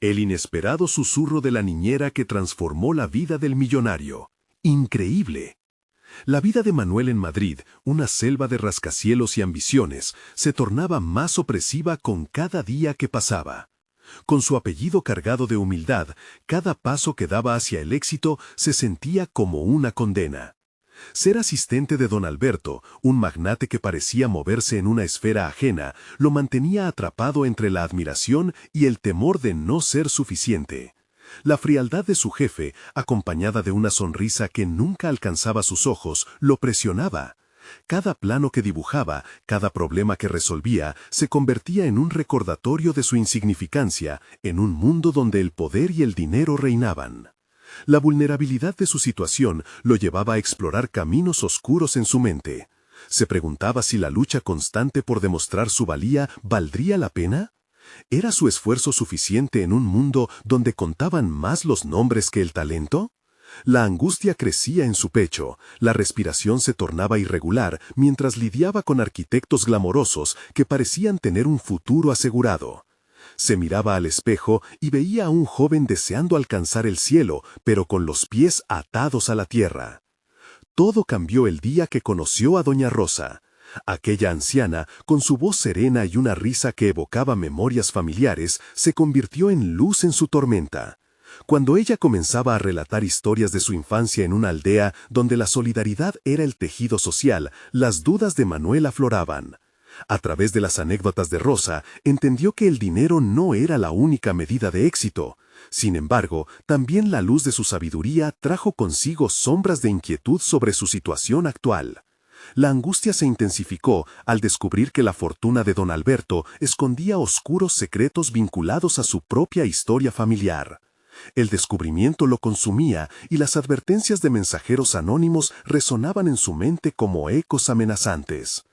El inesperado susurro de la niñera que transformó la vida del millonario. ¡Increíble! La vida de Manuel en Madrid, una selva de rascacielos y ambiciones, se tornaba más opresiva con cada día que pasaba. Con su apellido cargado de humildad, cada paso que daba hacia el éxito se sentía como una condena. Ser asistente de don Alberto, un magnate que parecía moverse en una esfera ajena, lo mantenía atrapado entre la admiración y el temor de no ser suficiente. La frialdad de su jefe, acompañada de una sonrisa que nunca alcanzaba sus ojos, lo presionaba. Cada plano que dibujaba, cada problema que resolvía, se convertía en un recordatorio de su insignificancia, en un mundo donde el poder y el dinero reinaban. La vulnerabilidad de su situación lo llevaba a explorar caminos oscuros en su mente. Se preguntaba si la lucha constante por demostrar su valía valdría la pena. ¿Era su esfuerzo suficiente en un mundo donde contaban más los nombres que el talento? La angustia crecía en su pecho, la respiración se tornaba irregular mientras lidiaba con arquitectos glamorosos que parecían tener un futuro asegurado. Se miraba al espejo y veía a un joven deseando alcanzar el cielo, pero con los pies atados a la tierra. Todo cambió el día que conoció a doña Rosa. Aquella anciana, con su voz serena y una risa que evocaba memorias familiares, se convirtió en luz en su tormenta. Cuando ella comenzaba a relatar historias de su infancia en una aldea donde la solidaridad era el tejido social, las dudas de Manuel afloraban. A través de las anécdotas de Rosa, entendió que el dinero no era la única medida de éxito. Sin embargo, también la luz de su sabiduría trajo consigo sombras de inquietud sobre su situación actual. La angustia se intensificó al descubrir que la fortuna de don Alberto escondía oscuros secretos vinculados a su propia historia familiar. El descubrimiento lo consumía y las advertencias de mensajeros anónimos resonaban en su mente como ecos amenazantes.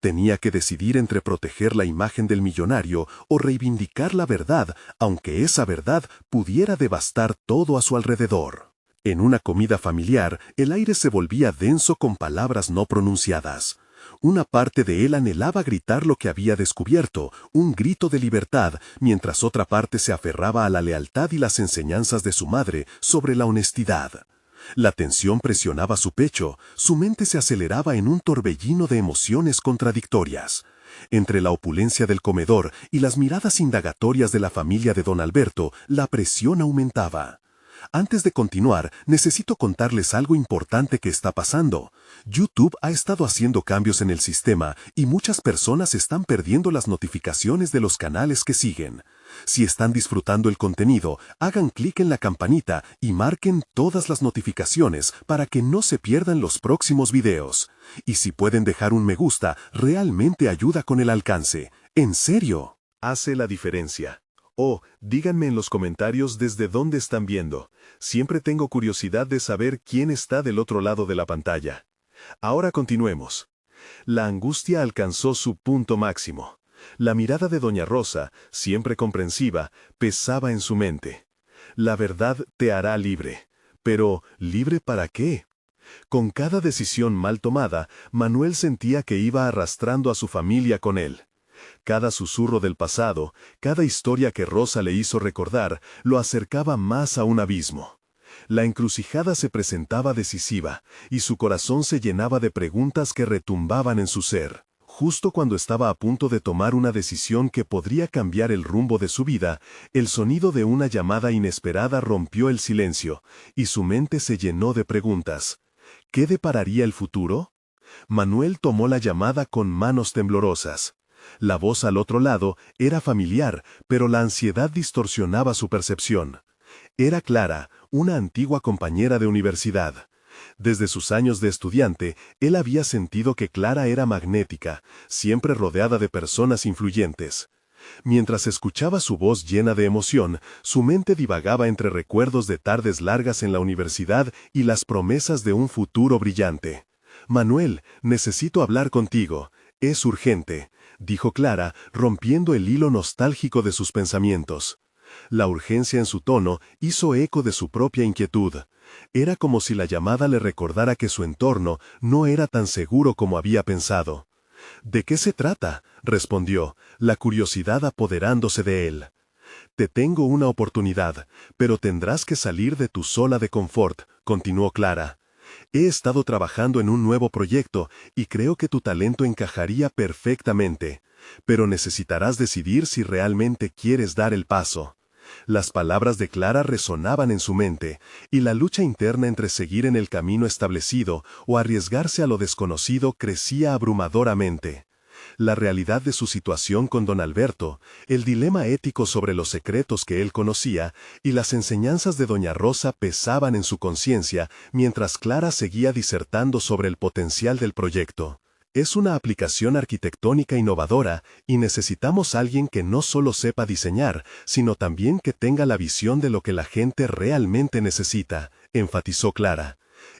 Tenía que decidir entre proteger la imagen del millonario o reivindicar la verdad, aunque esa verdad pudiera devastar todo a su alrededor. En una comida familiar, el aire se volvía denso con palabras no pronunciadas. Una parte de él anhelaba gritar lo que había descubierto, un grito de libertad, mientras otra parte se aferraba a la lealtad y las enseñanzas de su madre sobre la honestidad. La tensión presionaba su pecho, su mente se aceleraba en un torbellino de emociones contradictorias. Entre la opulencia del comedor y las miradas indagatorias de la familia de don Alberto, la presión aumentaba. Antes de continuar, necesito contarles algo importante que está pasando. YouTube ha estado haciendo cambios en el sistema y muchas personas están perdiendo las notificaciones de los canales que siguen. Si están disfrutando el contenido, hagan clic en la campanita y marquen todas las notificaciones para que no se pierdan los próximos videos. Y si pueden dejar un me gusta, realmente ayuda con el alcance. ¡En serio! Hace la diferencia. Díganme en los comentarios desde dónde están viendo. Siempre tengo curiosidad de saber quién está del otro lado de la pantalla. Ahora continuemos. La angustia alcanzó su punto máximo. La mirada de doña Rosa, siempre comprensiva, pesaba en su mente. La verdad te hará libre. Pero, ¿libre para qué? Con cada decisión mal tomada, Manuel sentía que iba arrastrando a su familia con él. Cada susurro del pasado, cada historia que Rosa le hizo recordar, lo acercaba más a un abismo. La encrucijada se presentaba decisiva, y su corazón se llenaba de preguntas que retumbaban en su ser. Justo cuando estaba a punto de tomar una decisión que podría cambiar el rumbo de su vida, el sonido de una llamada inesperada rompió el silencio, y su mente se llenó de preguntas. ¿Qué depararía el futuro? Manuel tomó la llamada con manos temblorosas. La voz al otro lado era familiar, pero la ansiedad distorsionaba su percepción. Era Clara, una antigua compañera de universidad. Desde sus años de estudiante, él había sentido que Clara era magnética, siempre rodeada de personas influyentes. Mientras escuchaba su voz llena de emoción, su mente divagaba entre recuerdos de tardes largas en la universidad y las promesas de un futuro brillante. «Manuel, necesito hablar contigo. Es urgente», dijo Clara, rompiendo el hilo nostálgico de sus pensamientos. La urgencia en su tono hizo eco de su propia inquietud. Era como si la llamada le recordara que su entorno no era tan seguro como había pensado. «¿De qué se trata?», respondió, la curiosidad apoderándose de él. Te tengo una oportunidad, pero tendrás que salir de tu zona de confort, continuó Clara. He estado trabajando en un nuevo proyecto y creo que tu talento encajaría perfectamente, pero necesitarás decidir si realmente quieres dar el paso. Las palabras de Clara resonaban en su mente, y la lucha interna entre seguir en el camino establecido o arriesgarse a lo desconocido crecía abrumadoramente. La realidad de su situación con don Alberto, el dilema ético sobre los secretos que él conocía y las enseñanzas de doña Rosa pesaban en su conciencia mientras Clara seguía disertando sobre el potencial del proyecto. Es una aplicación arquitectónica innovadora y necesitamos a alguien que no solo sepa diseñar, sino también que tenga la visión de lo que la gente realmente necesita, enfatizó Clara.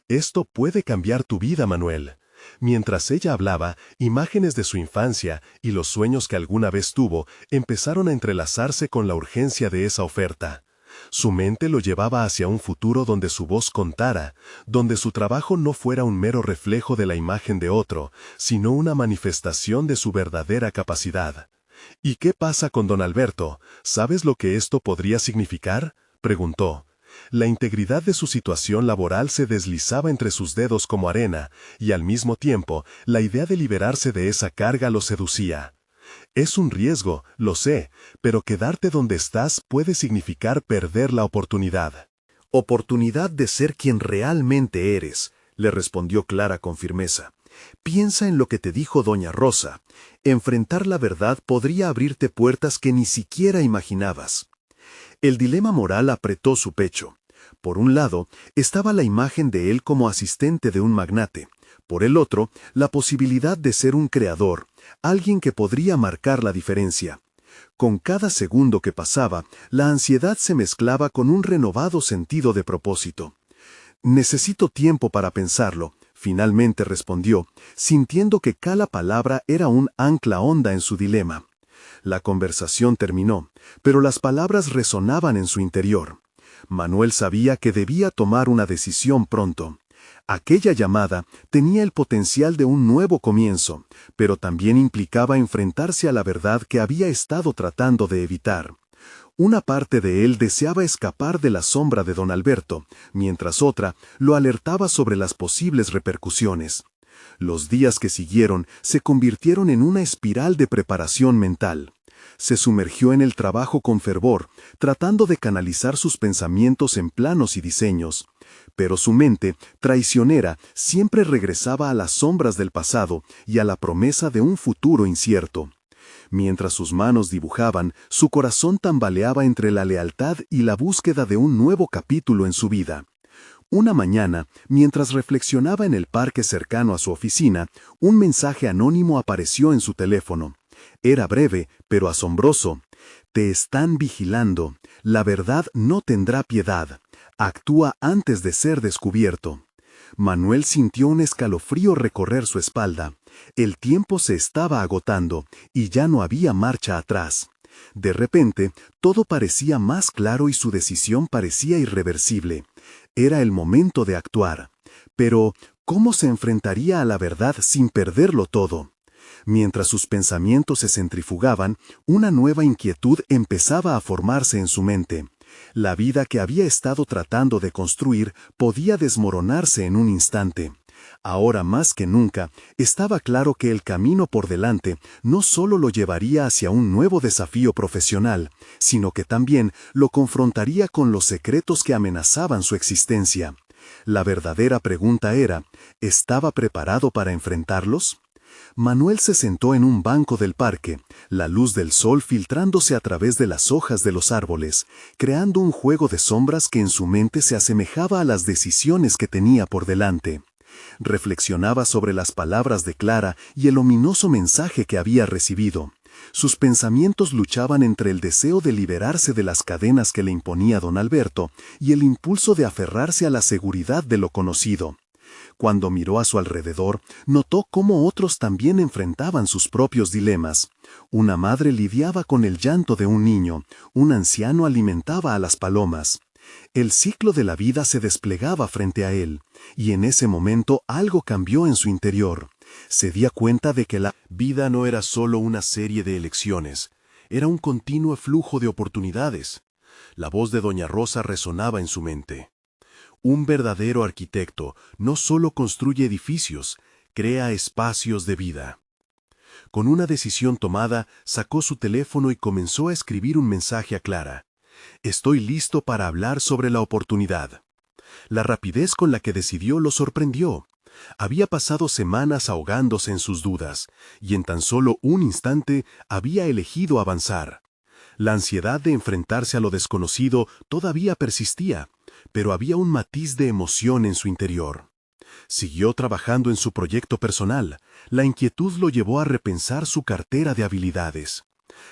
Esto puede cambiar tu vida, Manuel. Mientras ella hablaba, imágenes de su infancia y los sueños que alguna vez tuvo empezaron a entrelazarse con la urgencia de esa oferta. Su mente lo llevaba hacia un futuro donde su voz contara, donde su trabajo no fuera un mero reflejo de la imagen de otro, sino una manifestación de su verdadera capacidad. ¿Y qué pasa con don Alberto? ¿Sabes lo que esto podría significar?, preguntó. La integridad de su situación laboral se deslizaba entre sus dedos como arena, y al mismo tiempo, la idea de liberarse de esa carga lo seducía. Es un riesgo, lo sé, pero quedarte donde estás puede significar perder la oportunidad. Oportunidad de ser quien realmente eres, le respondió Clara con firmeza. Piensa en lo que te dijo doña Rosa. Enfrentar la verdad podría abrirte puertas que ni siquiera imaginabas. El dilema moral apretó su pecho. Por un lado, estaba la imagen de él como asistente de un magnate. Por el otro, la posibilidad de ser un creador, alguien que podría marcar la diferencia. Con cada segundo que pasaba, la ansiedad se mezclaba con un renovado sentido de propósito. Necesito tiempo para pensarlo, finalmente respondió, sintiendo que cada palabra era un ancla honda en su dilema. La conversación terminó, pero las palabras resonaban en su interior. Manuel sabía que debía tomar una decisión pronto. Aquella llamada tenía el potencial de un nuevo comienzo, pero también implicaba enfrentarse a la verdad que había estado tratando de evitar. Una parte de él deseaba escapar de la sombra de don Alberto, mientras otra lo alertaba sobre las posibles repercusiones. Los días que siguieron se convirtieron en una espiral de preparación mental. Se sumergió en el trabajo con fervor, tratando de canalizar sus pensamientos en planos y diseños. Pero su mente, traicionera, siempre regresaba a las sombras del pasado y a la promesa de un futuro incierto. Mientras sus manos dibujaban, su corazón tambaleaba entre la lealtad y la búsqueda de un nuevo capítulo en su vida. Una mañana, mientras reflexionaba en el parque cercano a su oficina, un mensaje anónimo apareció en su teléfono. Era breve, pero asombroso. Te están vigilando. La verdad no tendrá piedad. Actúa antes de ser descubierto. Manuel sintió un escalofrío recorrer su espalda. El tiempo se estaba agotando, y ya no había marcha atrás. De repente, todo parecía más claro y su decisión parecía irreversible. Era el momento de actuar. Pero, ¿cómo se enfrentaría a la verdad sin perderlo todo? Mientras sus pensamientos se centrifugaban, una nueva inquietud empezaba a formarse en su mente. La vida que había estado tratando de construir podía desmoronarse en un instante. Ahora más que nunca, estaba claro que el camino por delante no solo lo llevaría hacia un nuevo desafío profesional, sino que también lo confrontaría con los secretos que amenazaban su existencia. La verdadera pregunta era, ¿estaba preparado para enfrentarlos? Manuel se sentó en un banco del parque, la luz del sol filtrándose a través de las hojas de los árboles, creando un juego de sombras que en su mente se asemejaba a las decisiones que tenía por delante. Reflexionaba sobre las palabras de Clara y el ominoso mensaje que había recibido. Sus pensamientos luchaban entre el deseo de liberarse de las cadenas que le imponía don Alberto y el impulso de aferrarse a la seguridad de lo conocido. Cuando miró a su alrededor, notó cómo otros también enfrentaban sus propios dilemas. Una madre lidiaba con el llanto de un niño, un anciano alimentaba a las palomas. El ciclo de la vida se desplegaba frente a él, y en ese momento algo cambió en su interior. Se dio cuenta de que la vida no era solo una serie de elecciones, Era un continuo flujo de oportunidades. La voz de doña Rosa resonaba en su mente. Un verdadero arquitecto no solo construye edificios, crea espacios de vida. Con una decisión tomada, sacó su teléfono y comenzó a escribir un mensaje a Clara. Estoy listo para hablar sobre la oportunidad. La rapidez con la que decidió lo sorprendió. Había pasado semanas ahogándose en sus dudas, y en tan solo un instante había elegido avanzar. La ansiedad de enfrentarse a lo desconocido todavía persistía, pero había un matiz de emoción en su interior. Siguió trabajando en su proyecto personal. La inquietud lo llevó a repensar su cartera de habilidades.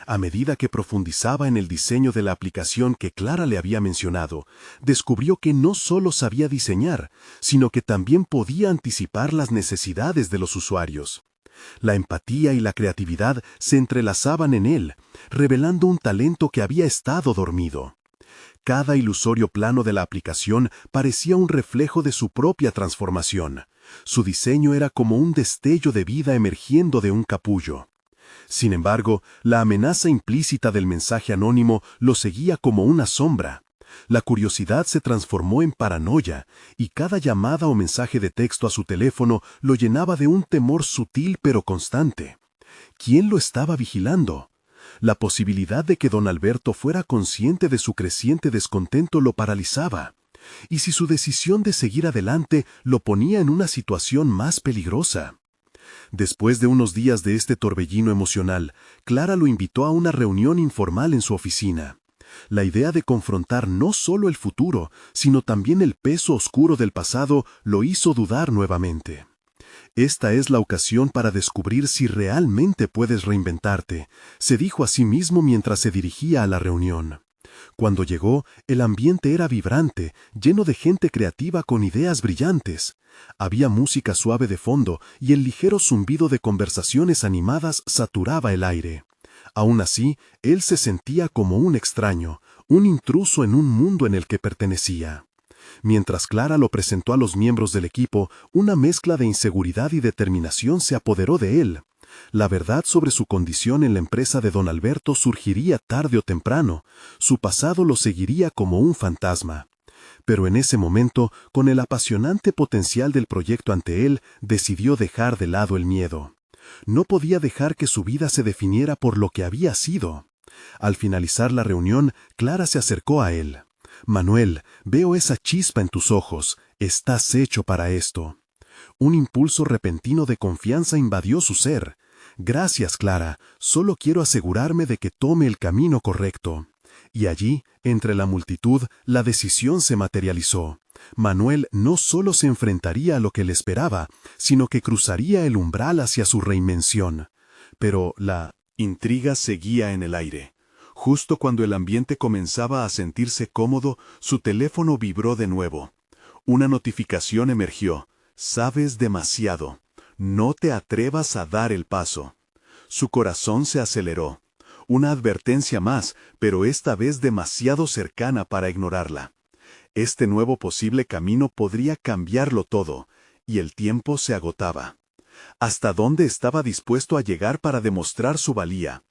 A medida que profundizaba en el diseño de la aplicación que Clara le había mencionado, descubrió que no solo sabía diseñar, sino que también podía anticipar las necesidades de los usuarios. La empatía y la creatividad se entrelazaban en él, revelando un talento que había estado dormido. Cada ilusorio plano de la aplicación parecía un reflejo de su propia transformación. Su diseño era como un destello de vida emergiendo de un capullo. Sin embargo, la amenaza implícita del mensaje anónimo lo seguía como una sombra. La curiosidad se transformó en paranoia, y cada llamada o mensaje de texto a su teléfono lo llenaba de un temor sutil pero constante. ¿Quién lo estaba vigilando? La posibilidad de que don Alberto fuera consciente de su creciente descontento lo paralizaba. ¿Y si su decisión de seguir adelante lo ponía en una situación más peligrosa? Después de unos días de este torbellino emocional, Clara lo invitó a una reunión informal en su oficina. La idea de confrontar no solo el futuro, sino también el peso oscuro del pasado lo hizo dudar nuevamente. Esta es la ocasión para descubrir si realmente puedes reinventarte, se dijo a sí mismo mientras se dirigía a la reunión. Cuando llegó, el ambiente era vibrante, lleno de gente creativa con ideas brillantes. Había música suave de fondo y el ligero zumbido de conversaciones animadas saturaba el aire. Aún así, él se sentía como un extraño, un intruso en un mundo en el que pertenecía. Mientras Clara lo presentó a los miembros del equipo, una mezcla de inseguridad y determinación se apoderó de él. La verdad sobre su condición en la empresa de don Alberto surgiría tarde o temprano. Su pasado lo seguiría como un fantasma. Pero en ese momento, con el apasionante potencial del proyecto ante él, decidió dejar de lado el miedo. No podía dejar que su vida se definiera por lo que había sido. Al finalizar la reunión, Clara se acercó a él. «Manuel, veo esa chispa en tus ojos. Estás hecho para esto». Un impulso repentino de confianza invadió su ser. «Gracias, Clara. Solo quiero asegurarme de que tome el camino correcto». Y allí, entre la multitud, la decisión se materializó. Manuel no solo se enfrentaría a lo que le esperaba, sino que cruzaría el umbral hacia su reinvención. Pero la intriga seguía en el aire. Justo cuando el ambiente comenzaba a sentirse cómodo, su teléfono vibró de nuevo. Una notificación emergió. «Sabes demasiado. No te atrevas a dar el paso». Su corazón se aceleró. Una advertencia más, pero esta vez demasiado cercana para ignorarla. Este nuevo posible camino podría cambiarlo todo, y el tiempo se agotaba. ¿Hasta dónde estaba dispuesto a llegar para demostrar su valía?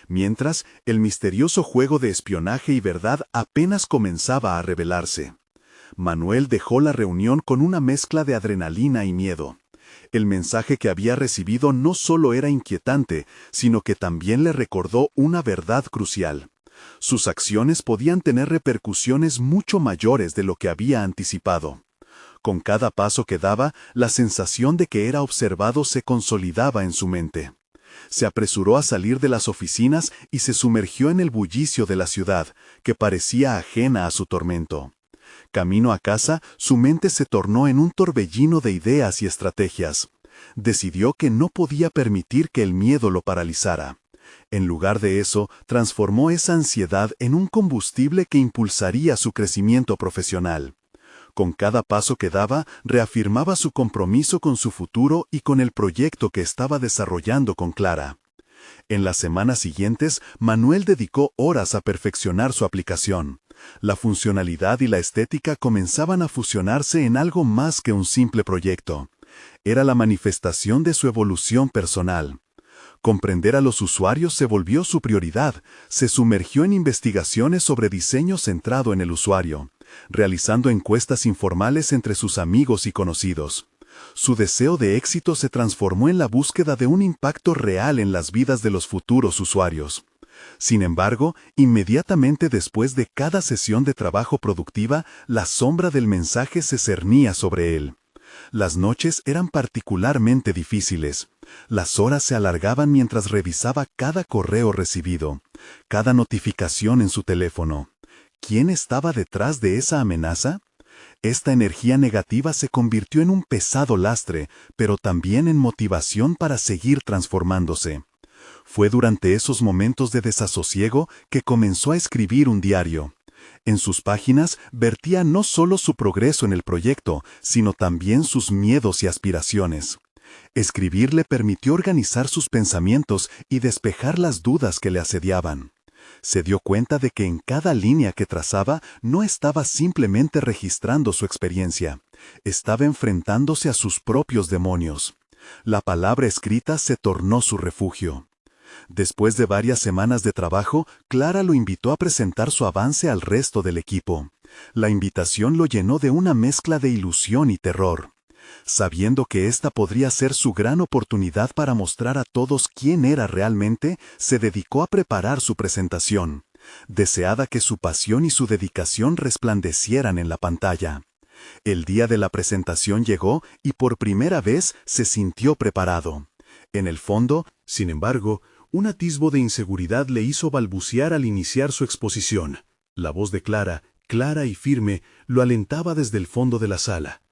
Mientras, el misterioso juego de espionaje y verdad apenas comenzaba a revelarse. Manuel dejó la reunión con una mezcla de adrenalina y miedo. El mensaje que había recibido no solo era inquietante, sino que también le recordó una verdad crucial. Sus acciones podían tener repercusiones mucho mayores de lo que había anticipado. Con cada paso que daba, la sensación de que era observado se consolidaba en su mente. Se apresuró a salir de las oficinas y se sumergió en el bullicio de la ciudad, que parecía ajena a su tormento. Camino a casa, su mente se tornó en un torbellino de ideas y estrategias. Decidió que no podía permitir que el miedo lo paralizara. En lugar de eso, transformó esa ansiedad en un combustible que impulsaría su crecimiento profesional. Con cada paso que daba, reafirmaba su compromiso con su futuro y con el proyecto que estaba desarrollando con Clara. En las semanas siguientes, Manuel dedicó horas a perfeccionar su aplicación. La funcionalidad y la estética comenzaban a fusionarse en algo más que un simple proyecto. Era la manifestación de su evolución personal. Comprender a los usuarios se volvió su prioridad. Se sumergió en investigaciones sobre diseño centrado en el usuario, realizando encuestas informales entre sus amigos y conocidos. Su deseo de éxito se transformó en la búsqueda de un impacto real en las vidas de los futuros usuarios. Sin embargo, inmediatamente después de cada sesión de trabajo productiva, la sombra del mensaje se cernía sobre él. Las noches eran particularmente difíciles. Las horas se alargaban mientras revisaba cada correo recibido, cada notificación en su teléfono. ¿Quién estaba detrás de esa amenaza? Esta energía negativa se convirtió en un pesado lastre, pero también en motivación para seguir transformándose. Fue durante esos momentos de desasosiego que comenzó a escribir un diario. En sus páginas vertía no solo su progreso en el proyecto, sino también sus miedos y aspiraciones. Escribir le permitió organizar sus pensamientos y despejar las dudas que le asediaban. Se dio cuenta de que en cada línea que trazaba no estaba simplemente registrando su experiencia, estaba enfrentándose a sus propios demonios. La palabra escrita se tornó su refugio. Después de varias semanas de trabajo, Clara lo invitó a presentar su avance al resto del equipo. La invitación lo llenó de una mezcla de ilusión y terror. Sabiendo que esta podría ser su gran oportunidad para mostrar a todos quién era realmente, se dedicó a preparar su presentación. Deseaba que su pasión y su dedicación resplandecieran en la pantalla. El día de la presentación llegó y por primera vez se sintió preparado. En el fondo, sin embargo, un atisbo de inseguridad le hizo balbucear al iniciar su exposición. La voz de Clara, clara y firme, lo alentaba desde el fondo de la sala.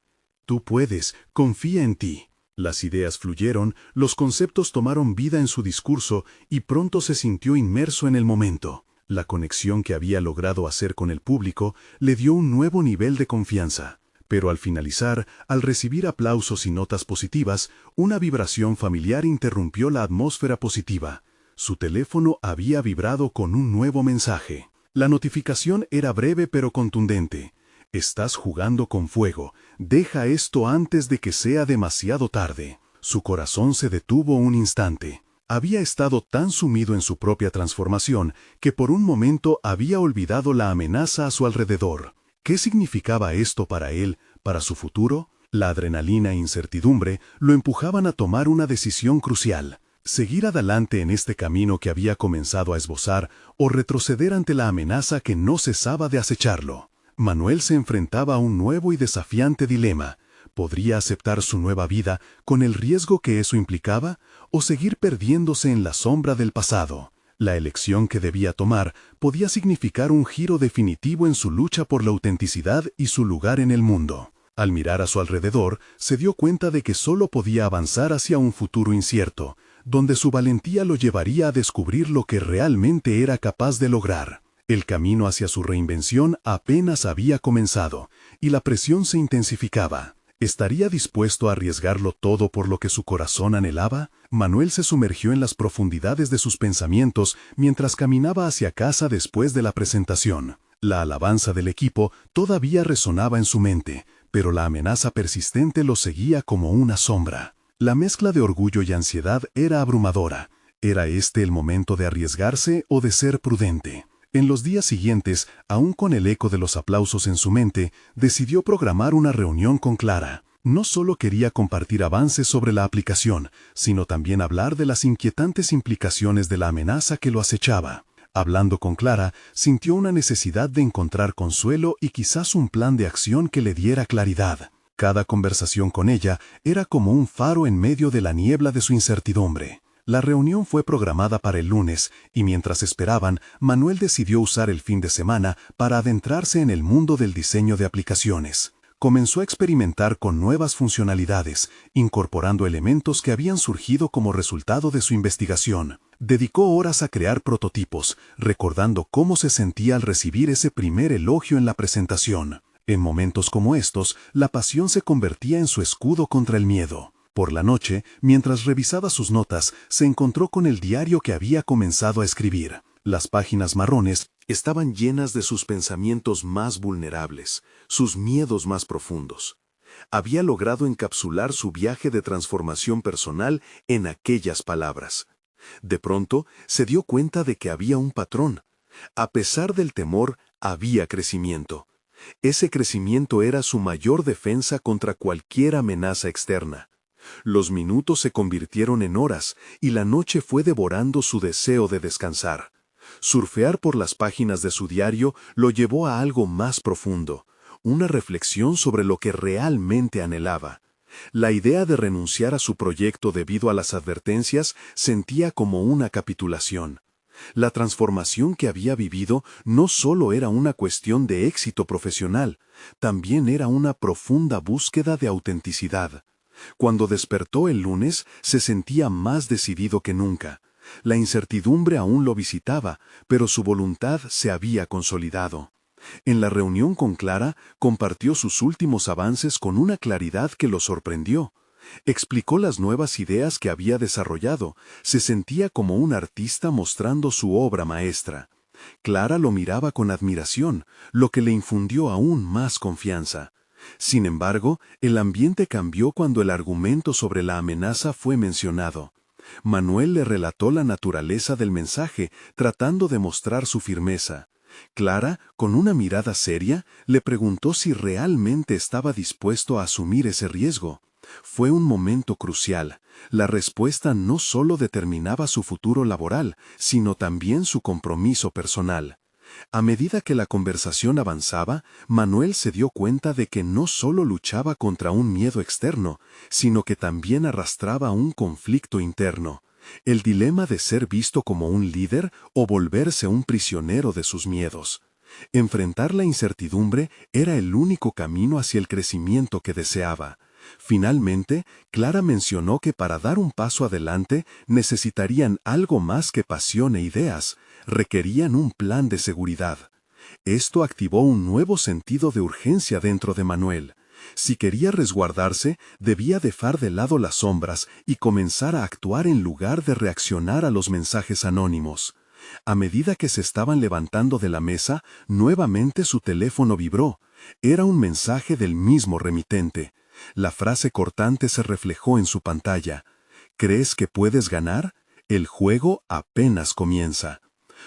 Tú puedes, confía en ti. Las ideas fluyeron, los conceptos tomaron vida en su discurso y pronto se sintió inmerso en el momento. La conexión que había logrado hacer con el público le dio un nuevo nivel de confianza. Pero al finalizar, al recibir aplausos y notas positivas, una vibración familiar interrumpió la atmósfera positiva. Su teléfono había vibrado con un nuevo mensaje. La notificación era breve pero contundente. Estás jugando con fuego. Deja esto antes de que sea demasiado tarde. Su corazón se detuvo un instante. Había estado tan sumido en su propia transformación que por un momento había olvidado la amenaza a su alrededor. ¿Qué significaba esto para él, para su futuro? La adrenalina e incertidumbre lo empujaban a tomar una decisión crucial. Seguir adelante en este camino que había comenzado a esbozar o retroceder ante la amenaza que no cesaba de acecharlo. Manuel se enfrentaba a un nuevo y desafiante dilema. ¿Podría aceptar su nueva vida con el riesgo que eso implicaba o seguir perdiéndose en la sombra del pasado? La elección que debía tomar podía significar un giro definitivo en su lucha por la autenticidad y su lugar en el mundo. Al mirar a su alrededor, se dio cuenta de que solo podía avanzar hacia un futuro incierto, donde su valentía lo llevaría a descubrir lo que realmente era capaz de lograr. El camino hacia su reinvención apenas había comenzado, y la presión se intensificaba. ¿Estaría dispuesto a arriesgarlo todo por lo que su corazón anhelaba? Manuel se sumergió en las profundidades de sus pensamientos mientras caminaba hacia casa después de la presentación. La alabanza del equipo todavía resonaba en su mente, pero la amenaza persistente lo seguía como una sombra. La mezcla de orgullo y ansiedad era abrumadora. ¿Era este el momento de arriesgarse o de ser prudente? En los días siguientes, aún con el eco de los aplausos en su mente, decidió programar una reunión con Clara. No solo quería compartir avances sobre la aplicación, sino también hablar de las inquietantes implicaciones de la amenaza que lo acechaba. Hablando con Clara, sintió una necesidad de encontrar consuelo y quizás un plan de acción que le diera claridad. Cada conversación con ella era como un faro en medio de la niebla de su incertidumbre. La reunión fue programada para el lunes, y mientras esperaban, Manuel decidió usar el fin de semana para adentrarse en el mundo del diseño de aplicaciones. Comenzó a experimentar con nuevas funcionalidades, incorporando elementos que habían surgido como resultado de su investigación. Dedicó horas a crear prototipos, recordando cómo se sentía al recibir ese primer elogio en la presentación. En momentos como estos, la pasión se convertía en su escudo contra el miedo. Por la noche, mientras revisaba sus notas, se encontró con el diario que había comenzado a escribir. Las páginas marrones estaban llenas de sus pensamientos más vulnerables, sus miedos más profundos. Había logrado encapsular su viaje de transformación personal en aquellas palabras. De pronto, se dio cuenta de que había un patrón. A pesar del temor, había crecimiento. Ese crecimiento era su mayor defensa contra cualquier amenaza externa. Los minutos se convirtieron en horas y la noche fue devorando su deseo de descansar. Surfear por las páginas de su diario lo llevó a algo más profundo, una reflexión sobre lo que realmente anhelaba. La idea de renunciar a su proyecto debido a las advertencias sentía como una capitulación. La transformación que había vivido no solo era una cuestión de éxito profesional, también era una profunda búsqueda de autenticidad. Cuando despertó el lunes, se sentía más decidido que nunca. La incertidumbre aún lo visitaba, pero su voluntad se había consolidado. En la reunión con Clara, compartió sus últimos avances con una claridad que lo sorprendió. Explicó las nuevas ideas que había desarrollado. Se sentía como un artista mostrando su obra maestra. Clara lo miraba con admiración, lo que le infundió aún más confianza. Sin embargo, el ambiente cambió cuando el argumento sobre la amenaza fue mencionado. Manuel le relató la naturaleza del mensaje, tratando de mostrar su firmeza. Clara, con una mirada seria, le preguntó si realmente estaba dispuesto a asumir ese riesgo. Fue un momento crucial. La respuesta no solo determinaba su futuro laboral, sino también su compromiso personal. A medida que la conversación avanzaba, Manuel se dio cuenta de que no solo luchaba contra un miedo externo, sino que también arrastraba un conflicto interno. El dilema de ser visto como un líder o volverse un prisionero de sus miedos. Enfrentar la incertidumbre era el único camino hacia el crecimiento que deseaba. Finalmente, Clara mencionó que para dar un paso adelante necesitarían algo más que pasión e ideas, requerían un plan de seguridad. Esto activó un nuevo sentido de urgencia dentro de Manuel. Si quería resguardarse, debía dejar de lado las sombras y comenzar a actuar en lugar de reaccionar a los mensajes anónimos. A medida que se estaban levantando de la mesa, nuevamente su teléfono vibró. Era un mensaje del mismo remitente. La frase cortante se reflejó en su pantalla. ¿Crees que puedes ganar? El juego apenas comienza.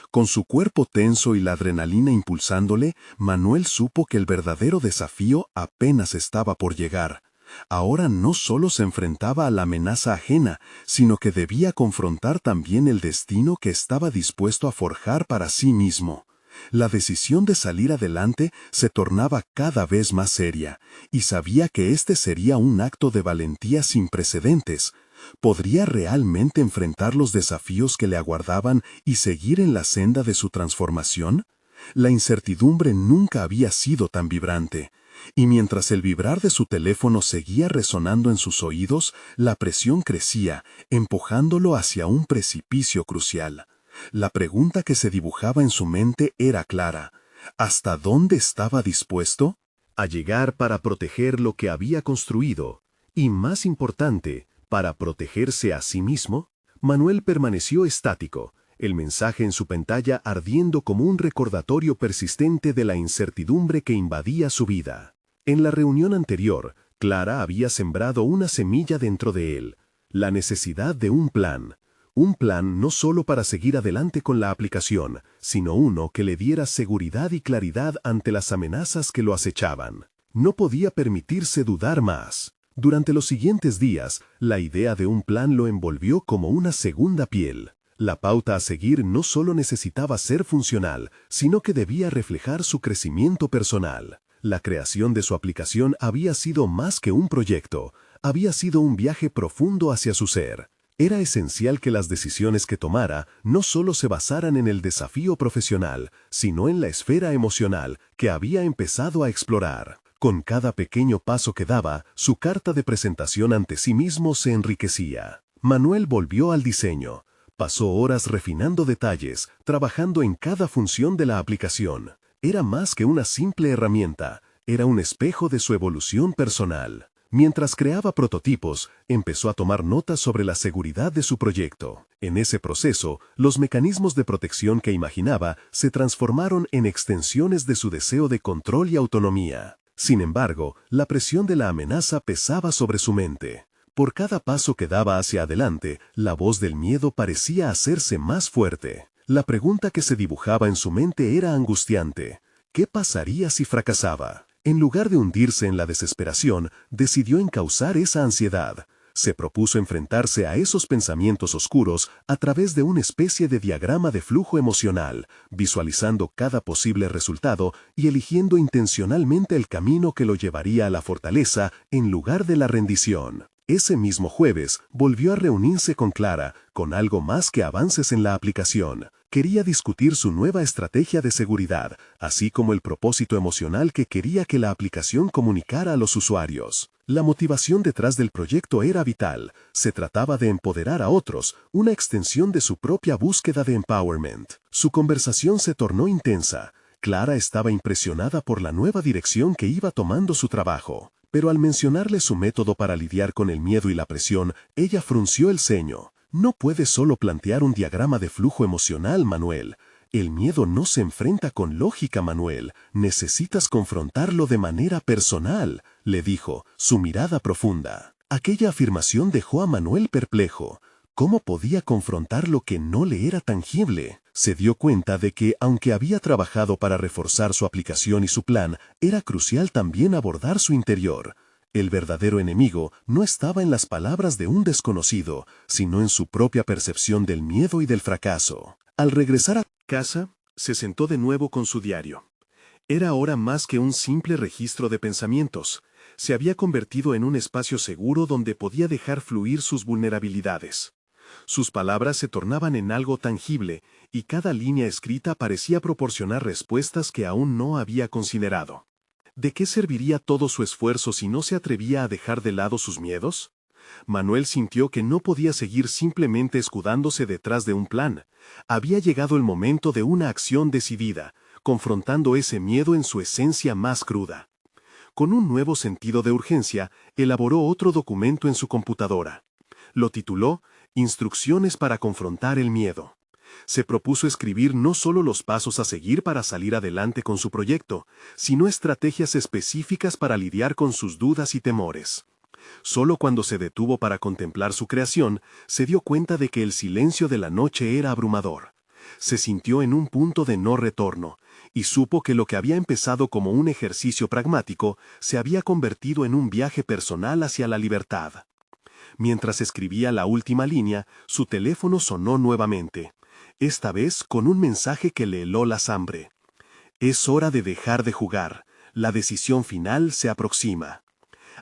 Con su cuerpo tenso y la adrenalina impulsándole, Manuel supo que el verdadero desafío apenas estaba por llegar. Ahora no solo se enfrentaba a la amenaza ajena, sino que debía confrontar también el destino que estaba dispuesto a forjar para sí mismo. La decisión de salir adelante se tornaba cada vez más seria, y sabía que este sería un acto de valentía sin precedentes. ¿Podría realmente enfrentar los desafíos que le aguardaban y seguir en la senda de su transformación? La incertidumbre nunca había sido tan vibrante, y mientras el vibrar de su teléfono seguía resonando en sus oídos, la presión crecía, empujándolo hacia un precipicio crucial. La pregunta que se dibujaba en su mente era clara. ¿Hasta dónde estaba dispuesto? A llegar para proteger lo que había construido, y más importante, para protegerse a sí mismo. Manuel permaneció estático, el mensaje en su pantalla ardiendo como un recordatorio persistente de la incertidumbre que invadía su vida. En la reunión anterior, Clara había sembrado una semilla dentro de él, la necesidad de un plan. Un plan no solo para seguir adelante con la aplicación, sino uno que le diera seguridad y claridad ante las amenazas que lo acechaban. No podía permitirse dudar más. Durante los siguientes días, la idea de un plan lo envolvió como una segunda piel. La pauta a seguir no solo necesitaba ser funcional, sino que debía reflejar su crecimiento personal. La creación de su aplicación había sido más que un proyecto, había sido un viaje profundo hacia su ser. Era esencial que las decisiones que tomara no solo se basaran en el desafío profesional, sino en la esfera emocional que había empezado a explorar. Con cada pequeño paso que daba, su carta de presentación ante sí mismo se enriquecía. Manuel volvió al diseño. Pasó horas refinando detalles, trabajando en cada función de la aplicación. Era más que una simple herramienta, era un espejo de su evolución personal. Mientras creaba prototipos, empezó a tomar notas sobre la seguridad de su proyecto. En ese proceso, los mecanismos de protección que imaginaba se transformaron en extensiones de su deseo de control y autonomía. Sin embargo, la presión de la amenaza pesaba sobre su mente. Por cada paso que daba hacia adelante, la voz del miedo parecía hacerse más fuerte. La pregunta que se dibujaba en su mente era angustiante. ¿Qué pasaría si fracasaba? En lugar de hundirse en la desesperación, decidió encauzar esa ansiedad. Se propuso enfrentarse a esos pensamientos oscuros a través de una especie de diagrama de flujo emocional, visualizando cada posible resultado y eligiendo intencionalmente el camino que lo llevaría a la fortaleza en lugar de la rendición. Ese mismo jueves volvió a reunirse con Clara, con algo más que avances en la aplicación. Quería discutir su nueva estrategia de seguridad, así como el propósito emocional que quería que la aplicación comunicara a los usuarios. La motivación detrás del proyecto era vital. Se trataba de empoderar a otros, una extensión de su propia búsqueda de empowerment. Su conversación se tornó intensa. Clara estaba impresionada por la nueva dirección que iba tomando su trabajo. Pero al mencionarle su método para lidiar con el miedo y la presión, ella frunció el ceño. No puedes solo plantear un diagrama de flujo emocional, Manuel. El miedo no se enfrenta con lógica, Manuel. Necesitas confrontarlo de manera personal, le dijo, su mirada profunda. Aquella afirmación dejó a Manuel perplejo. ¿Cómo podía confrontar lo que no le era tangible? Se dio cuenta de que, aunque había trabajado para reforzar su aplicación y su plan, era crucial también abordar su interior. El verdadero enemigo no estaba en las palabras de un desconocido, sino en su propia percepción del miedo y del fracaso. Al regresar a casa, se sentó de nuevo con su diario. Era ahora más que un simple registro de pensamientos. Se había convertido en un espacio seguro donde podía dejar fluir sus vulnerabilidades. Sus palabras se tornaban en algo tangible, y cada línea escrita parecía proporcionar respuestas que aún no había considerado. ¿De qué serviría todo su esfuerzo si no se atrevía a dejar de lado sus miedos? Manuel sintió que no podía seguir simplemente escudándose detrás de un plan. Había llegado el momento de una acción decidida, confrontando ese miedo en su esencia más cruda. Con un nuevo sentido de urgencia, elaboró otro documento en su computadora. Lo tituló Instrucciones para confrontar el miedo. Se propuso escribir no solo los pasos a seguir para salir adelante con su proyecto, sino estrategias específicas para lidiar con sus dudas y temores. Solo cuando se detuvo para contemplar su creación, se dio cuenta de que el silencio de la noche era abrumador. Se sintió en un punto de no retorno, y supo que lo que había empezado como un ejercicio pragmático se había convertido en un viaje personal hacia la libertad. Mientras escribía la última línea, su teléfono sonó nuevamente, esta vez con un mensaje que le heló la sangre. Es hora de dejar de jugar, la decisión final se aproxima.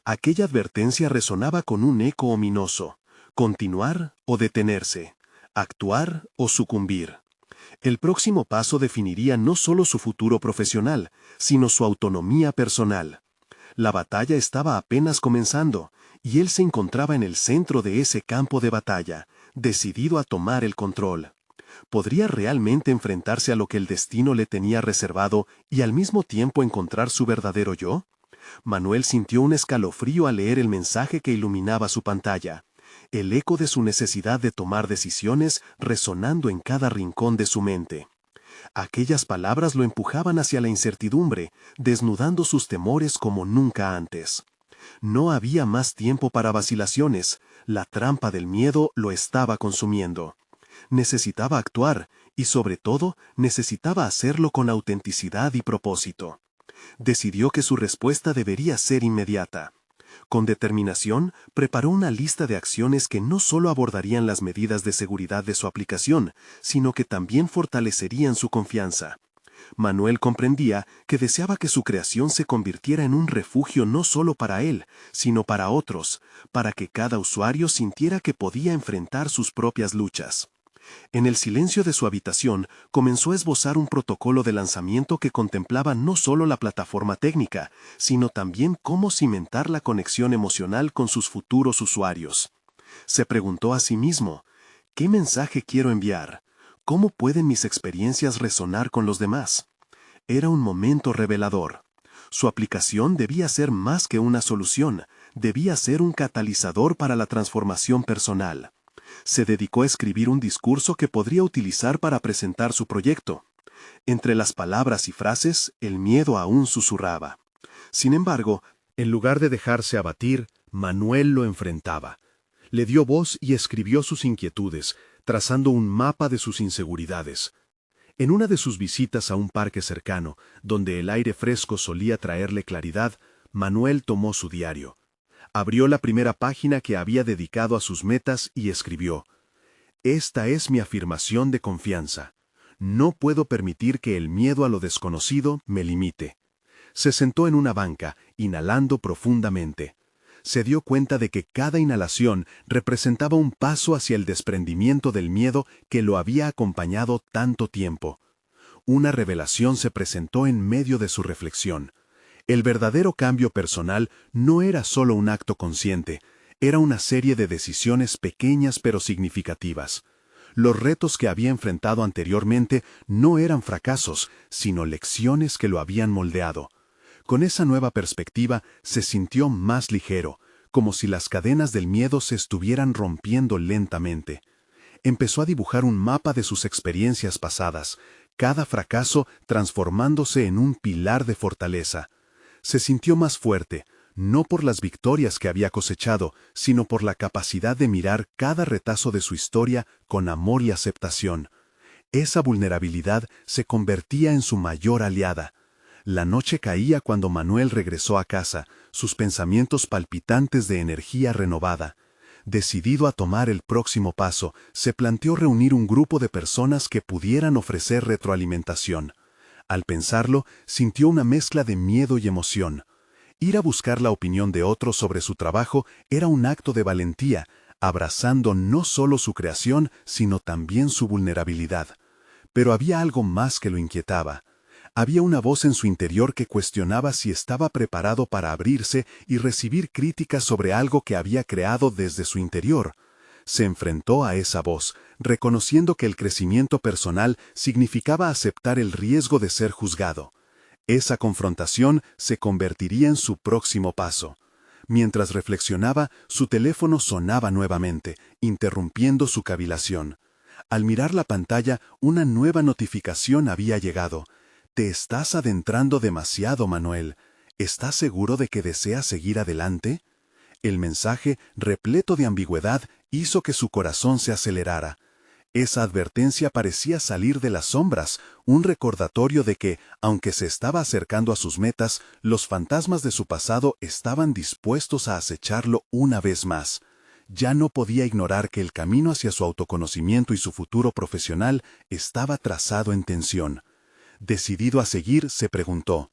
Aquella advertencia resonaba con un eco ominoso, continuar o detenerse, actuar o sucumbir. El próximo paso definiría no solo su futuro profesional, sino su autonomía personal. La batalla estaba apenas comenzando, y él se encontraba en el centro de ese campo de batalla, decidido a tomar el control. ¿Podría realmente enfrentarse a lo que el destino le tenía reservado y al mismo tiempo encontrar su verdadero yo? Manuel sintió un escalofrío al leer el mensaje que iluminaba su pantalla, el eco de su necesidad de tomar decisiones resonando en cada rincón de su mente. Aquellas palabras lo empujaban hacia la incertidumbre, desnudando sus temores como nunca antes. No había más tiempo para vacilaciones, la trampa del miedo lo estaba consumiendo. Necesitaba actuar, y sobre todo, necesitaba hacerlo con autenticidad y propósito. Decidió que su respuesta debería ser inmediata. Con determinación, preparó una lista de acciones que no solo abordarían las medidas de seguridad de su aplicación, sino que también fortalecerían su confianza. Manuel comprendía que deseaba que su creación se convirtiera en un refugio no solo para él, sino para otros, para que cada usuario sintiera que podía enfrentar sus propias luchas. En el silencio de su habitación, comenzó a esbozar un protocolo de lanzamiento que contemplaba no solo la plataforma técnica, sino también cómo cimentar la conexión emocional con sus futuros usuarios. Se preguntó a sí mismo, ¿qué mensaje quiero enviar? ¿Cómo pueden mis experiencias resonar con los demás? Era un momento revelador. Su aplicación debía ser más que una solución, debía ser un catalizador para la transformación personal. Se dedicó a escribir un discurso que podría utilizar para presentar su proyecto. Entre las palabras y frases, el miedo aún susurraba. Sin embargo, en lugar de dejarse abatir, Manuel lo enfrentaba. Le dio voz y escribió sus inquietudes, trazando un mapa de sus inseguridades. En una de sus visitas a un parque cercano, donde el aire fresco solía traerle claridad, Manuel tomó su diario. Abrió la primera página que había dedicado a sus metas y escribió: «Esta es mi afirmación de confianza. No puedo permitir que el miedo a lo desconocido me limite». Se sentó en una banca, inhalando profundamente. Se dio cuenta de que cada inhalación representaba un paso hacia el desprendimiento del miedo que lo había acompañado tanto tiempo. Una revelación se presentó en medio de su reflexión. El verdadero cambio personal no era solo un acto consciente, era una serie de decisiones pequeñas pero significativas. Los retos que había enfrentado anteriormente no eran fracasos, sino lecciones que lo habían moldeado. Con esa nueva perspectiva se sintió más ligero, como si las cadenas del miedo se estuvieran rompiendo lentamente. Empezó a dibujar un mapa de sus experiencias pasadas, cada fracaso transformándose en un pilar de fortaleza. Se sintió más fuerte, no por las victorias que había cosechado, sino por la capacidad de mirar cada retazo de su historia con amor y aceptación. Esa vulnerabilidad se convertía en su mayor aliada. La noche caía cuando Manuel regresó a casa, sus pensamientos palpitantes de energía renovada. Decidido a tomar el próximo paso, se planteó reunir un grupo de personas que pudieran ofrecer retroalimentación. Al pensarlo, sintió una mezcla de miedo y emoción. Ir a buscar la opinión de otros sobre su trabajo era un acto de valentía, abrazando no solo su creación, sino también su vulnerabilidad. Pero había algo más que lo inquietaba. Había una voz en su interior que cuestionaba si estaba preparado para abrirse y recibir críticas sobre algo que había creado desde su interior. Se enfrentó a esa voz, reconociendo que el crecimiento personal significaba aceptar el riesgo de ser juzgado. Esa confrontación se convertiría en su próximo paso. Mientras reflexionaba, su teléfono sonaba nuevamente, interrumpiendo su cavilación. Al mirar la pantalla, una nueva notificación había llegado. «Te estás adentrando demasiado, Manuel. ¿Estás seguro de que deseas seguir adelante?» El mensaje, repleto de ambigüedad, hizo que su corazón se acelerara. Esa advertencia parecía salir de las sombras, un recordatorio de que, aunque se estaba acercando a sus metas, los fantasmas de su pasado estaban dispuestos a acecharlo una vez más. Ya no podía ignorar que el camino hacia su autoconocimiento y su futuro profesional estaba trazado en tensión. Decidido a seguir, se preguntó: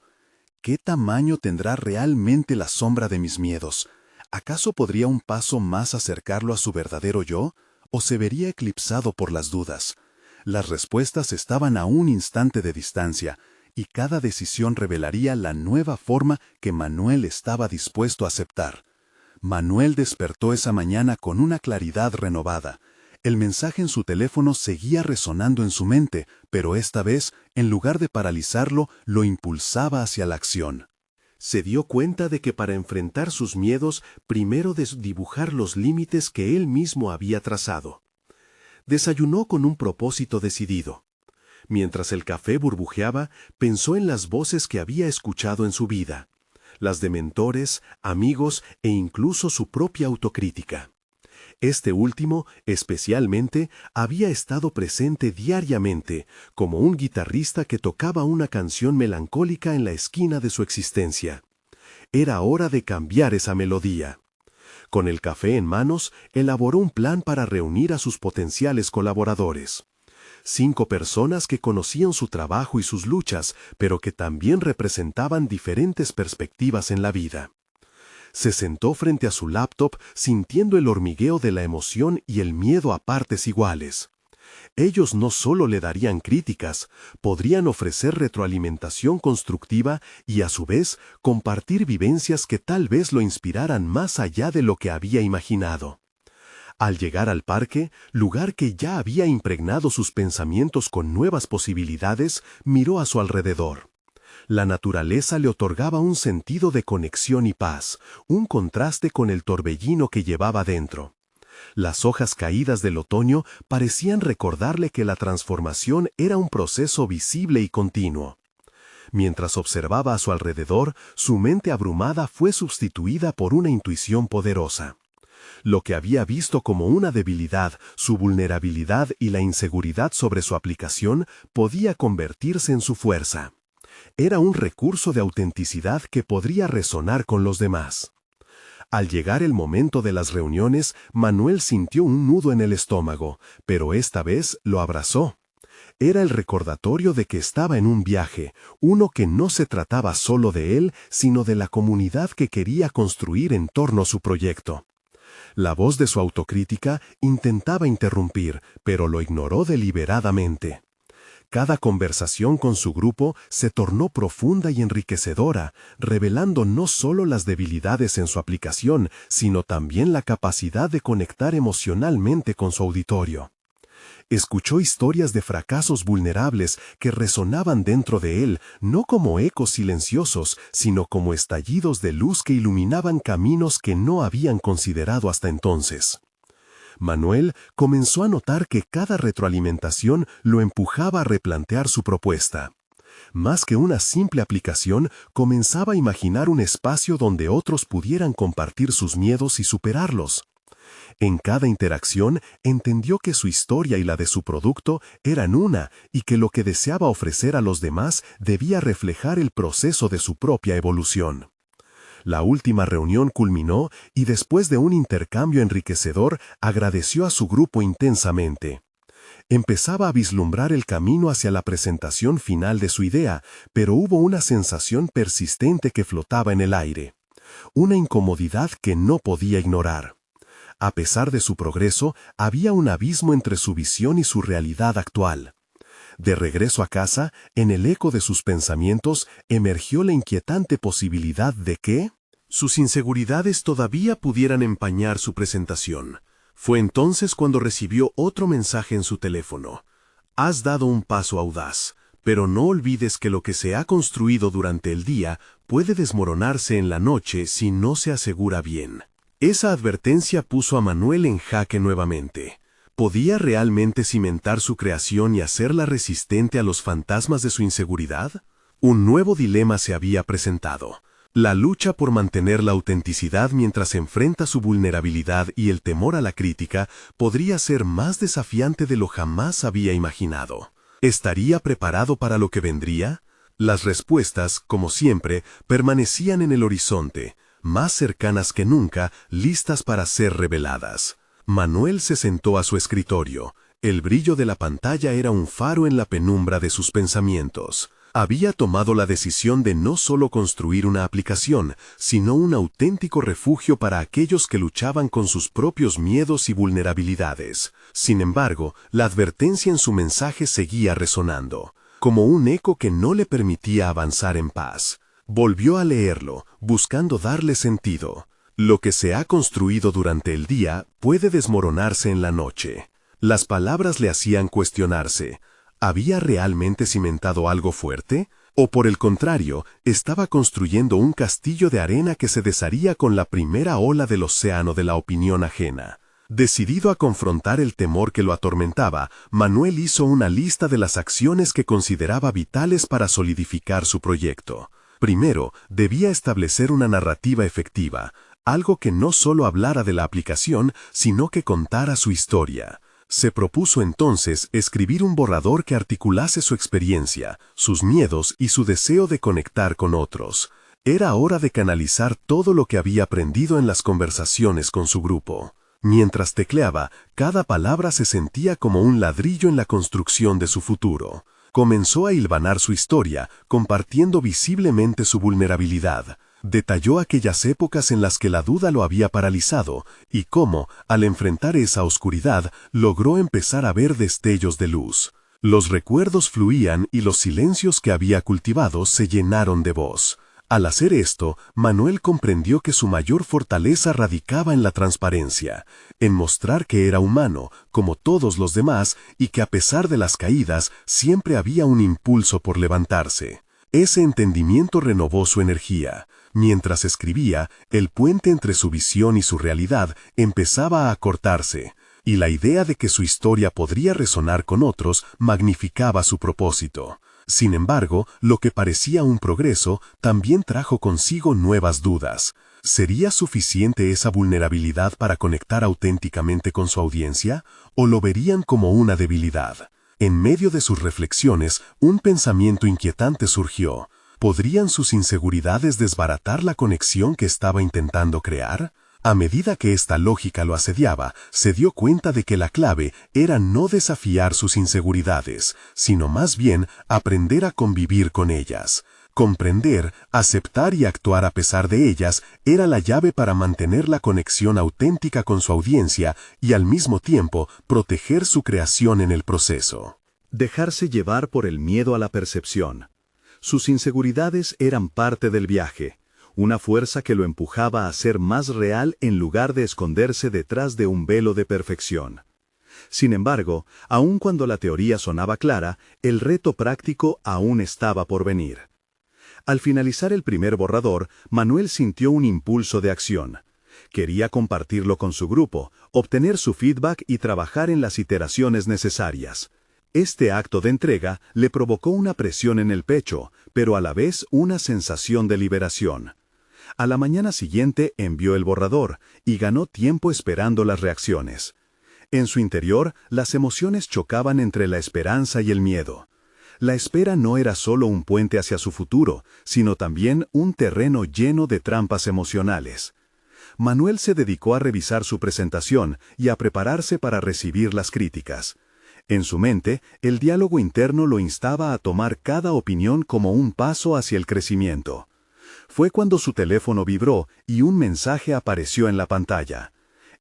¿qué tamaño tendrá realmente la sombra de mis miedos? ¿Acaso podría un paso más acercarlo a su verdadero yo? ¿O se vería eclipsado por las dudas? Las respuestas estaban a un instante de distancia, y cada decisión revelaría la nueva forma que Manuel estaba dispuesto a aceptar. Manuel despertó esa mañana con una claridad renovada. El mensaje en su teléfono seguía resonando en su mente, pero esta vez, en lugar de paralizarlo, lo impulsaba hacia la acción. Se dio cuenta de que para enfrentar sus miedos, primero dibujar los límites que él mismo había trazado. Desayunó con un propósito decidido. Mientras el café burbujeaba, pensó en las voces que había escuchado en su vida, las de mentores, amigos e incluso su propia autocrítica. Este último, especialmente, había estado presente diariamente, como un guitarrista que tocaba una canción melancólica en la esquina de su existencia. Era hora de cambiar esa melodía. Con el café en manos, elaboró un plan para reunir a sus potenciales colaboradores. 5 personas que conocían su trabajo y sus luchas, pero que también representaban diferentes perspectivas en la vida. Se sentó frente a su laptop sintiendo el hormigueo de la emoción y el miedo a partes iguales. Ellos no solo le darían críticas, podrían ofrecer retroalimentación constructiva y a su vez compartir vivencias que tal vez lo inspiraran más allá de lo que había imaginado. Al llegar al parque, lugar que ya había impregnado sus pensamientos con nuevas posibilidades, miró a su alrededor. La naturaleza le otorgaba un sentido de conexión y paz, un contraste con el torbellino que llevaba dentro. Las hojas caídas del otoño parecían recordarle que la transformación era un proceso visible y continuo. Mientras observaba a su alrededor, su mente abrumada fue sustituida por una intuición poderosa. Lo que había visto como una debilidad, su vulnerabilidad y la inseguridad sobre su aplicación podía convertirse en su fuerza. Era un recurso de autenticidad que podría resonar con los demás. Al llegar el momento de las reuniones, Manuel sintió un nudo en el estómago, pero esta vez lo abrazó. Era el recordatorio de que estaba en un viaje, uno que no se trataba solo de él, sino de la comunidad que quería construir en torno a su proyecto. La voz de su autocrítica intentaba interrumpir, pero lo ignoró deliberadamente. Cada conversación con su grupo se tornó profunda y enriquecedora, revelando no solo las debilidades en su aplicación, sino también la capacidad de conectar emocionalmente con su auditorio. Escuchó historias de fracasos vulnerables que resonaban dentro de él, no como ecos silenciosos, sino como estallidos de luz que iluminaban caminos que no habían considerado hasta entonces. Manuel comenzó a notar que cada retroalimentación lo empujaba a replantear su propuesta. Más que una simple aplicación, comenzaba a imaginar un espacio donde otros pudieran compartir sus miedos y superarlos. En cada interacción entendió que su historia y la de su producto eran una y que lo que deseaba ofrecer a los demás debía reflejar el proceso de su propia evolución. La última reunión culminó y después de un intercambio enriquecedor agradeció a su grupo intensamente. Empezaba a vislumbrar el camino hacia la presentación final de su idea, pero hubo una sensación persistente que flotaba en el aire. Una incomodidad que no podía ignorar. A pesar de su progreso, había un abismo entre su visión y su realidad actual. De regreso a casa, en el eco de sus pensamientos, emergió la inquietante posibilidad de que sus inseguridades todavía pudieran empañar su presentación. Fue entonces cuando recibió otro mensaje en su teléfono. Has dado un paso audaz, pero no olvides que lo que se ha construido durante el día puede desmoronarse en la noche si no se asegura bien. Esa advertencia puso a Manuel en jaque nuevamente. ¿Podía realmente cimentar su creación y hacerla resistente a los fantasmas de su inseguridad? Un nuevo dilema se había presentado. La lucha por mantener la autenticidad mientras enfrenta su vulnerabilidad y el temor a la crítica podría ser más desafiante de lo jamás había imaginado. ¿Estaría preparado para lo que vendría? Las respuestas, como siempre, permanecían en el horizonte, más cercanas que nunca, listas para ser reveladas. Manuel se sentó a su escritorio. El brillo de la pantalla era un faro en la penumbra de sus pensamientos. Había tomado la decisión de no solo construir una aplicación, sino un auténtico refugio para aquellos que luchaban con sus propios miedos y vulnerabilidades. Sin embargo, la advertencia en su mensaje seguía resonando, como un eco que no le permitía avanzar en paz. Volvió a leerlo, buscando darle sentido. Lo que se ha construido durante el día puede desmoronarse en la noche. Las palabras le hacían cuestionarse. ¿Había realmente cimentado algo fuerte? ¿O por el contrario, estaba construyendo un castillo de arena que se desharía con la primera ola del océano de la opinión ajena? Decidido a confrontar el temor que lo atormentaba, Manuel hizo una lista de las acciones que consideraba vitales para solidificar su proyecto. Primero, debía establecer una narrativa efectiva, algo que no solo hablara de la aplicación, sino que contara su historia. Se propuso entonces escribir un borrador que articulase su experiencia, sus miedos y su deseo de conectar con otros. Era hora de canalizar todo lo que había aprendido en las conversaciones con su grupo. Mientras tecleaba, cada palabra se sentía como un ladrillo en la construcción de su futuro. Comenzó a hilvanar su historia, compartiendo visiblemente su vulnerabilidad. Detalló aquellas épocas en las que la duda lo había paralizado y cómo, al enfrentar esa oscuridad, logró empezar a ver destellos de luz. Los recuerdos fluían y los silencios que había cultivado se llenaron de voz. Al hacer esto, Manuel comprendió que su mayor fortaleza radicaba en la transparencia, en mostrar que era humano, como todos los demás, y que a pesar de las caídas, siempre había un impulso por levantarse. Ese entendimiento renovó su energía. Mientras escribía, el puente entre su visión y su realidad empezaba a acortarse, y la idea de que su historia podría resonar con otros magnificaba su propósito. Sin embargo, lo que parecía un progreso también trajo consigo nuevas dudas. ¿Sería suficiente esa vulnerabilidad para conectar auténticamente con su audiencia? ¿O lo verían como una debilidad? En medio de sus reflexiones, un pensamiento inquietante surgió. ¿Podrían sus inseguridades desbaratar la conexión que estaba intentando crear? A medida que esta lógica lo asediaba, se dio cuenta de que la clave era no desafiar sus inseguridades, sino más bien aprender a convivir con ellas. Comprender, aceptar y actuar a pesar de ellas era la llave para mantener la conexión auténtica con su audiencia y al mismo tiempo proteger su creación en el proceso. Dejarse llevar por el miedo a la percepción. Sus inseguridades eran parte del viaje, una fuerza que lo empujaba a ser más real en lugar de esconderse detrás de un velo de perfección. Sin embargo, aun cuando la teoría sonaba clara, el reto práctico aún estaba por venir. Al finalizar el primer borrador, Manuel sintió un impulso de acción. Quería compartirlo con su grupo, obtener su feedback y trabajar en las iteraciones necesarias. Este acto de entrega le provocó una presión en el pecho, pero a la vez una sensación de liberación. A la mañana siguiente envió el borrador y ganó tiempo esperando las reacciones. En su interior, las emociones chocaban entre la esperanza y el miedo. La espera no era solo un puente hacia su futuro, sino también un terreno lleno de trampas emocionales. Manuel se dedicó a revisar su presentación y a prepararse para recibir las críticas. En su mente, el diálogo interno lo instaba a tomar cada opinión como un paso hacia el crecimiento. Fue cuando su teléfono vibró y un mensaje apareció en la pantalla.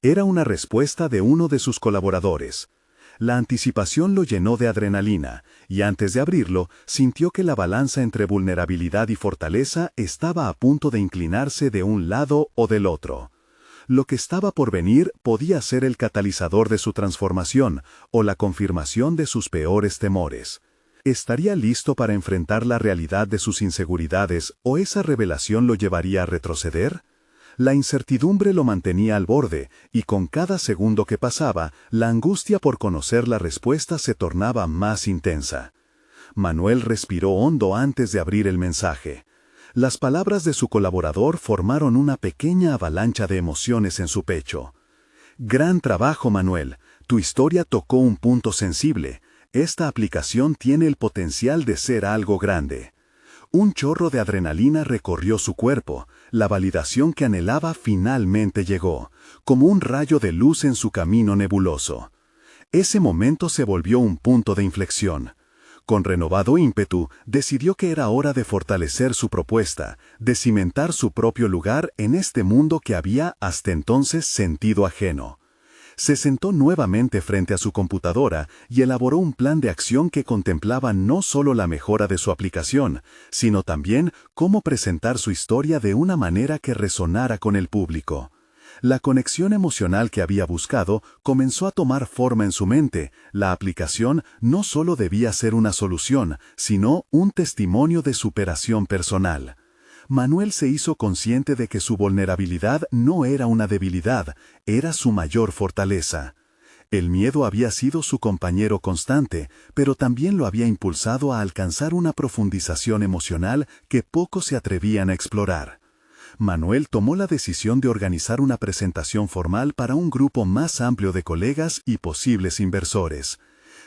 Era una respuesta de uno de sus colaboradores. La anticipación lo llenó de adrenalina, y antes de abrirlo, sintió que la balanza entre vulnerabilidad y fortaleza estaba a punto de inclinarse de un lado o del otro. Lo que estaba por venir podía ser el catalizador de su transformación o la confirmación de sus peores temores. ¿Estaría listo para enfrentar la realidad de sus inseguridades o esa revelación lo llevaría a retroceder? La incertidumbre lo mantenía al borde, y con cada segundo que pasaba, la angustia por conocer la respuesta se tornaba más intensa. Manuel respiró hondo antes de abrir el mensaje. Las palabras de su colaborador formaron una pequeña avalancha de emociones en su pecho. Gran trabajo, Manuel. Tu historia tocó un punto sensible. Esta aplicación tiene el potencial de ser algo grande. Un chorro de adrenalina recorrió su cuerpo. La validación que anhelaba finalmente llegó, como un rayo de luz en su camino nebuloso. Ese momento se volvió un punto de inflexión. Con renovado ímpetu, decidió que era hora de fortalecer su propuesta, de cimentar su propio lugar en este mundo que había hasta entonces sentido ajeno. Se sentó nuevamente frente a su computadora y elaboró un plan de acción que contemplaba no solo la mejora de su aplicación, sino también cómo presentar su historia de una manera que resonara con el público. La conexión emocional que había buscado comenzó a tomar forma en su mente. La aplicación no solo debía ser una solución, sino un testimonio de superación personal. Manuel se hizo consciente de que su vulnerabilidad no era una debilidad, era su mayor fortaleza. El miedo había sido su compañero constante, pero también lo había impulsado a alcanzar una profundización emocional que pocos se atrevían a explorar. Manuel tomó la decisión de organizar una presentación formal para un grupo más amplio de colegas y posibles inversores.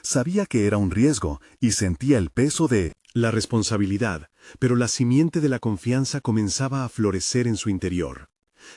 Sabía que era un riesgo y sentía el peso de la responsabilidad, pero la simiente de la confianza comenzaba a florecer en su interior.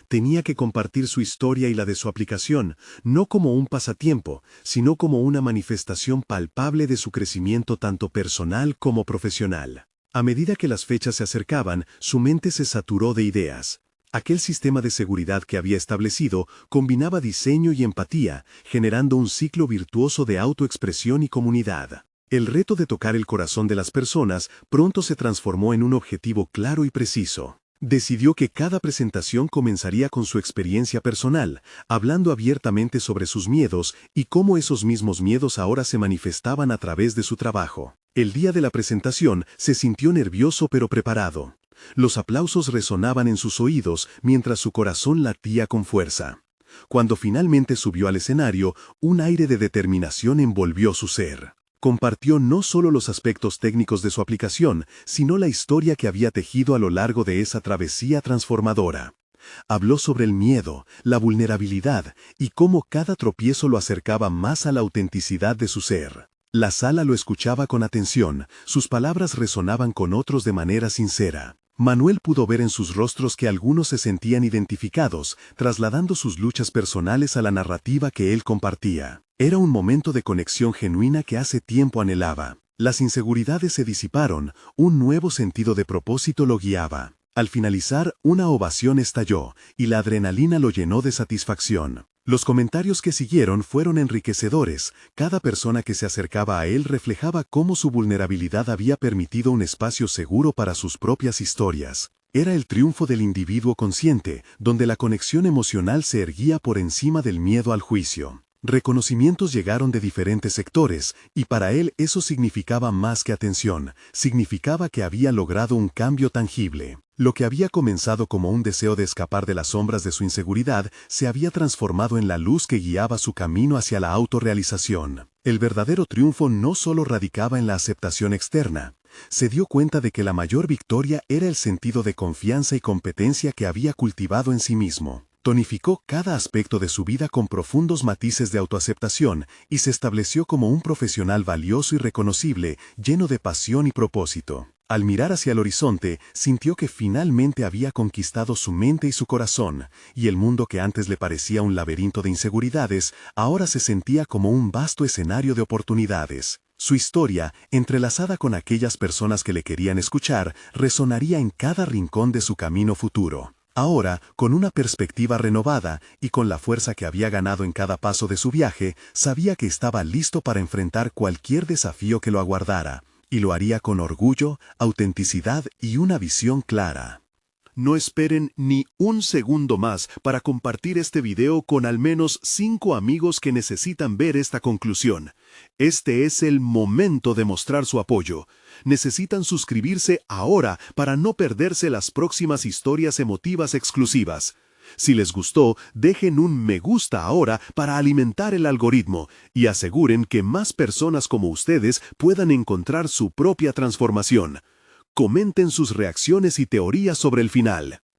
Tenía que compartir su historia y la de su aplicación, no como un pasatiempo, sino como una manifestación palpable de su crecimiento tanto personal como profesional. A medida que las fechas se acercaban, su mente se saturó de ideas. Aquel sistema de seguridad que había establecido combinaba diseño y empatía, generando un ciclo virtuoso de autoexpresión y comunidad. El reto de tocar el corazón de las personas pronto se transformó en un objetivo claro y preciso. Decidió que cada presentación comenzaría con su experiencia personal, hablando abiertamente sobre sus miedos y cómo esos mismos miedos ahora se manifestaban a través de su trabajo. El día de la presentación se sintió nervioso pero preparado. Los aplausos resonaban en sus oídos mientras su corazón latía con fuerza. Cuando finalmente subió al escenario, un aire de determinación envolvió su ser. Compartió no solo los aspectos técnicos de su aplicación, sino la historia que había tejido a lo largo de esa travesía transformadora. Habló sobre el miedo, la vulnerabilidad y cómo cada tropiezo lo acercaba más a la autenticidad de su ser. La sala lo escuchaba con atención, sus palabras resonaban con otros de manera sincera. Manuel pudo ver en sus rostros que algunos se sentían identificados, trasladando sus luchas personales a la narrativa que él compartía. Era un momento de conexión genuina que hace tiempo anhelaba. Las inseguridades se disiparon, un nuevo sentido de propósito lo guiaba. Al finalizar, una ovación estalló, y la adrenalina lo llenó de satisfacción. Los comentarios que siguieron fueron enriquecedores. Cada persona que se acercaba a él reflejaba cómo su vulnerabilidad había permitido un espacio seguro para sus propias historias. Era el triunfo del individuo consciente, donde la conexión emocional se erguía por encima del miedo al juicio. Reconocimientos llegaron de diferentes sectores, y para él eso significaba más que atención, significaba que había logrado un cambio tangible. Lo que había comenzado como un deseo de escapar de las sombras de su inseguridad se había transformado en la luz que guiaba su camino hacia la autorrealización. El verdadero triunfo no solo radicaba en la aceptación externa. Se dio cuenta de que la mayor victoria era el sentido de confianza y competencia que había cultivado en sí mismo. Tonificó cada aspecto de su vida con profundos matices de autoaceptación y se estableció como un profesional valioso y reconocible, lleno de pasión y propósito. Al mirar hacia el horizonte, sintió que finalmente había conquistado su mente y su corazón, y el mundo que antes le parecía un laberinto de inseguridades, ahora se sentía como un vasto escenario de oportunidades. Su historia, entrelazada con aquellas personas que le querían escuchar, resonaría en cada rincón de su camino futuro. Ahora, con una perspectiva renovada y con la fuerza que había ganado en cada paso de su viaje, sabía que estaba listo para enfrentar cualquier desafío que lo aguardara, y lo haría con orgullo, autenticidad y una visión clara. No esperen ni un segundo más para compartir este video con al menos 5 amigos que necesitan ver esta conclusión. Este es el momento de mostrar su apoyo. Necesitan suscribirse ahora para no perderse las próximas historias emotivas exclusivas. Si les gustó, dejen un me gusta ahora para alimentar el algoritmo y aseguren que más personas como ustedes puedan encontrar su propia transformación. Comenten sus reacciones y teorías sobre el final.